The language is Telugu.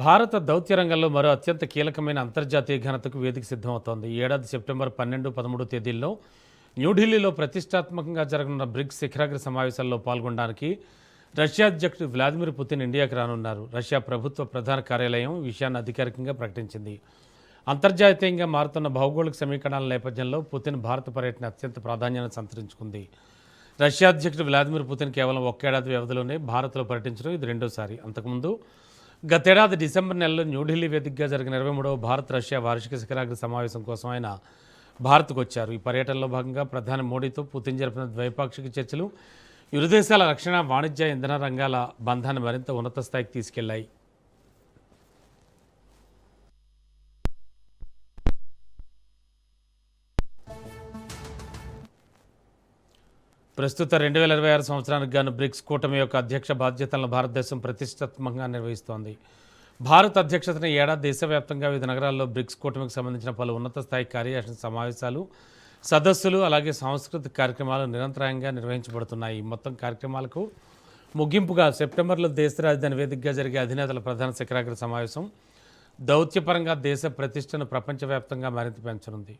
భారత దౌత్య రంగంలో మరో అత్యంత కీలకమైన అంతర్జాతీయ ఘనతకు వేదిక సిద్ధమవుతోంది. ఈ ఏడాది సెప్టెంబర్ 12, 13 తేదీల్లో న్యూఢిల్లీలో ప్రతిష్టాత్మకంగా జరగనున్న బ్రిక్స్ శిఖరాగ్ర సమావేశాల్లో పాల్గొనడానికి రష్యా అధ్యక్షుడు వ్లాదిమిర్ పుతిన్ ఇండియాకి రానున్నారు. రష్యా ప్రభుత్వ ప్రధాన కార్యాలయం ఈ విషయాన్ని అధికారికంగా ప్రకటించింది. అంతర్జాతీయంగా మారుతున్న భౌగోళిక సమీకరణాల నేపథ్యంలో పుతిన్ భారత పర్యటన అత్యంత ప్రాధాన్యాన్ని సంతరించుకుంది. రష్యా అధ్యక్షుడు వ్లాదిమిర్ పుతిన్ కేవలం ఒక్కేడాది వ్యవధిలోనే భారత్లో పర్యటించడం ఇది రెండోసారి. అంతకుముందు గతేడాది డిసెంబర్ నెలలో న్యూఢిల్లీ వేదికగా జరిగిన 23వ భారత్ రష్యా వార్షిక శిఖరాగ్ర సమావేశం కోసం ఆయన భారత్కు వచ్చారు. ఈ పర్యటనలో భాగంగా ప్రధాని మోడీతో పుతిన్ జరిపిన ద్వైపాక్షిక చర్చలు ఇరు దేశాల రక్షణ, వాణిజ్య, ఇంధన రంగాల బంధాన్ని మరింత ఉన్నత స్థాయికి తీసుకెళ్లాయి. ప్రస్తుత 2026 సంవత్సరానికి గాను బ్రిక్స్ కూటమి యొక్క అధ్యక్ష బాధ్యతలను భారతదేశం ప్రతిష్టాత్మకంగా నిర్వహిస్తోంది. భారత్ అధ్యక్షతన ఏడాది దేశవ్యాప్తంగా వివిధ నగరాల్లో బ్రిక్స్ కూటమికి సంబంధించిన పలు ఉన్నత స్థాయి కార్యదర్శి సమావేశాలు, సదస్సులు, అలాగే సాంస్కృతిక కార్యక్రమాలు నిరంతరాయంగా నిర్వహించబడుతున్నాయి. మొత్తం కార్యక్రమాలకు ముగింపుగా సెప్టెంబర్లో దేశ రాజధాని వేదికగా జరిగే అధినేతల ప్రధాన శిఖరాగ్ర సమావేశం దౌత్యపరంగా దేశ ప్రతిష్టను ప్రపంచవ్యాప్తంగా మరింత పెంచనుంది.